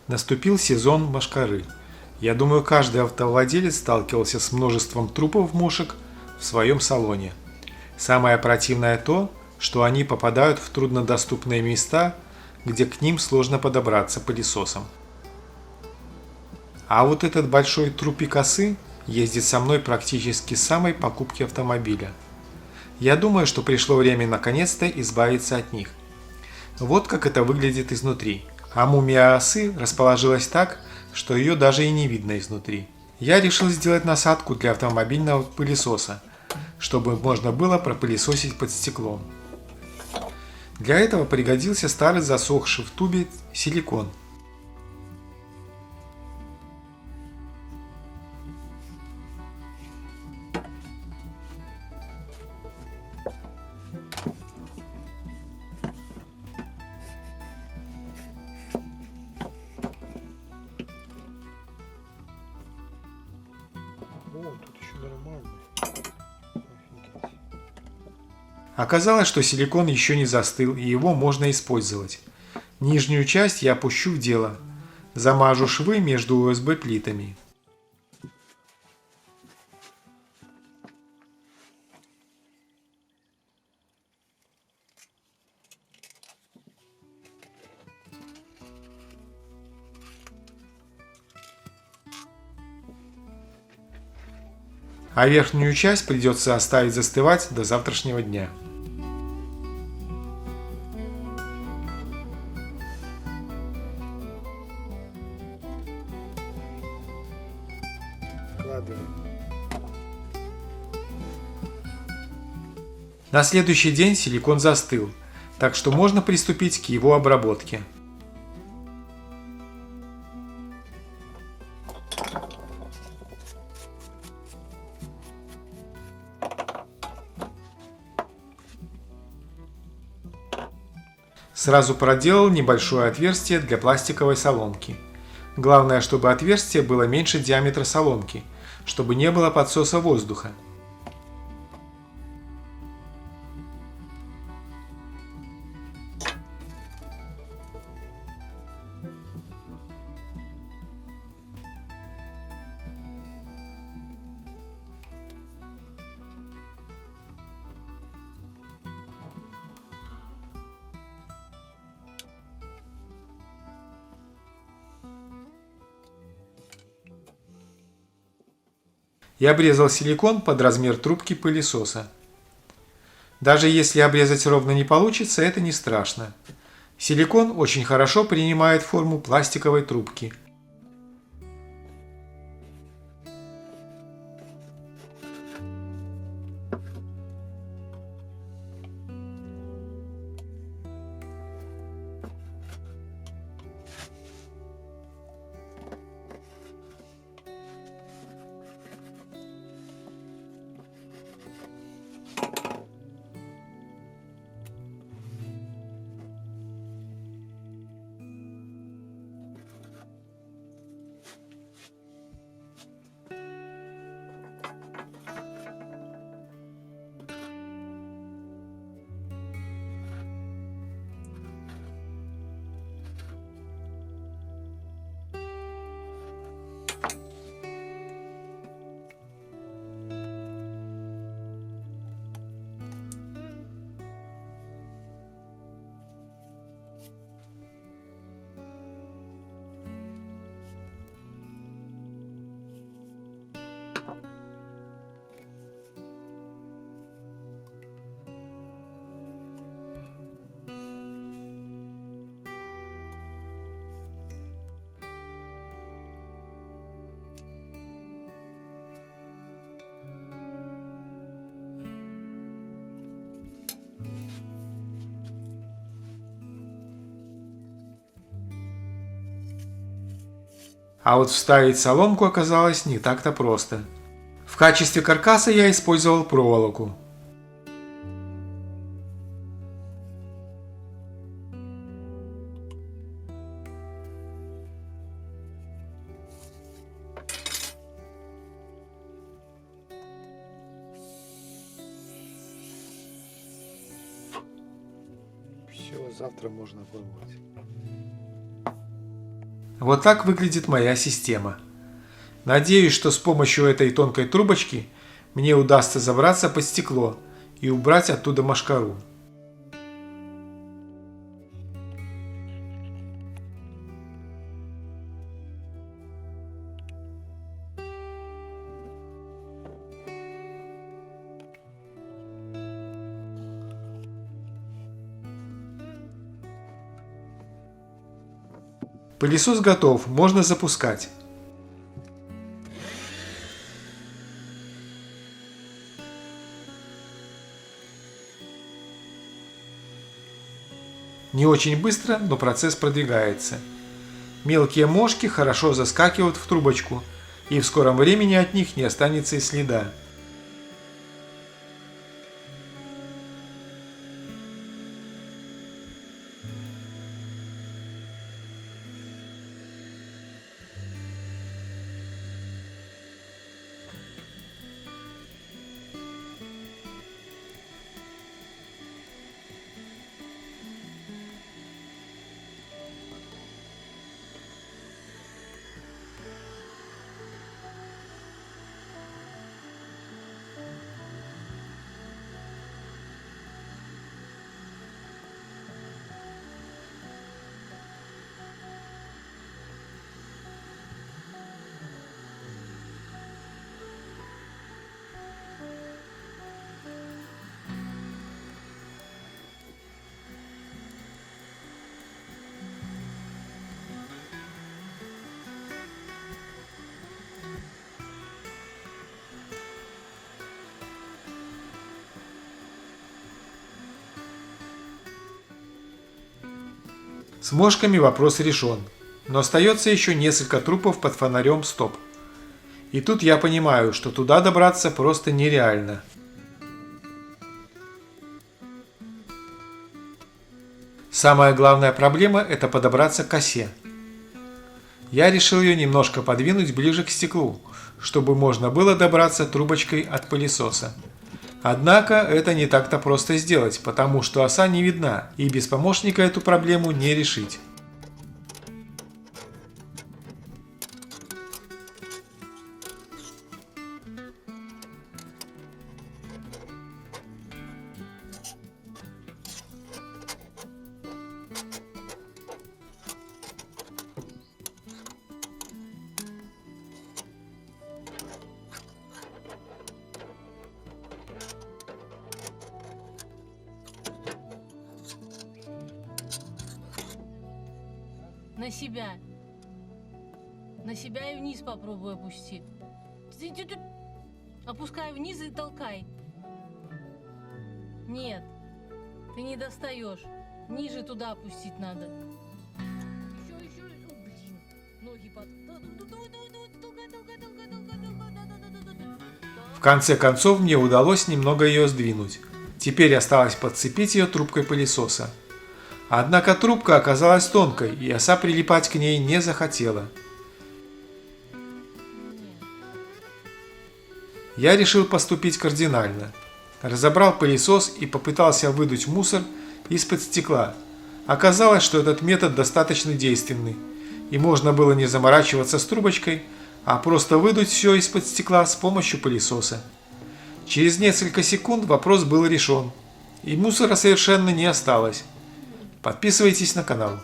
Наступил сезон мошкары. Я думаю, каждый автовладелец сталкивался с множеством трупов мушек в своем салоне. Самое противное то, что они попадают в труднодоступные места, где к ним сложно подобраться пылесосом. А вот этот большой трупик осы ездит со мной практически с самой покупки автомобиля. Я думаю, что пришло время наконец-то избавиться от них. Вот как это выглядит изнутри. А мумия осы расположилась так, что ее даже и не видно изнутри. Я решил сделать насадку для автомобильного пылесоса, чтобы можно было пропылесосить под стеклом. Для этого пригодился старый засохший в тубе силикон. О, тут еще нормально. Офигеть. Оказалось, что силикон еще не застыл, и его можно использовать. Нижнюю часть я опущу в дело. Замажу швы между USB-плитами. А верхнюю часть придется оставить застывать до завтрашнего дня. Вкладываем. На следующий день силикон застыл, так что можно приступить к его обработке. Сразу проделал небольшое отверстие для пластиковой соломки. Главное, чтобы отверстие было меньше диаметра соломки, чтобы не было подсоса воздуха. И обрезал силикон под размер трубки пылесоса. Даже если обрезать ровно не получится, это не страшно. Силикон очень хорошо принимает форму пластиковой трубки. А вот вставить соломку оказалось не так-то просто. В качестве каркаса я использовал проволоку. Все, завтра можно пробовать. Вот так выглядит моя система. Надеюсь, что с помощью этой тонкой трубочки мне удастся забраться под стекло и убрать оттуда мошкару. Пылесос готов, можно запускать. Не очень быстро, но процесс продвигается. Мелкие мошки хорошо заскакивают в трубочку, и в скором времени от них не останется и следа. С мошками вопрос решен, но остается еще несколько трупов под фонарем стоп. И тут я понимаю, что туда добраться просто нереально. Самая главная проблема – это подобраться к осе. Я решил ее немножко подвинуть ближе к стеклу, чтобы можно было добраться трубочкой от пылесоса. Однако это не так-то просто сделать, потому что оса не видна, и без помощника эту проблему не решить. На себя. На себя и вниз попробуй опусти. Опускай вниз и толкай. Нет, ты не достаешь. Ниже туда опустить надо. Еще. О, блин. Ноги под... В конце концов мне удалось немного ее сдвинуть. Теперь осталось подцепить ее трубкой пылесоса. Однако трубка оказалась тонкой, и оса прилипать к ней не захотела. Я решил поступить кардинально. Разобрал пылесос и попытался выдуть мусор из-под стекла. Оказалось, что этот метод достаточно действенный, и можно было не заморачиваться с трубочкой, а просто выдуть все из-под стекла с помощью пылесоса. Через несколько секунд вопрос был решен, и мусора совершенно не осталось. Подписывайтесь на канал.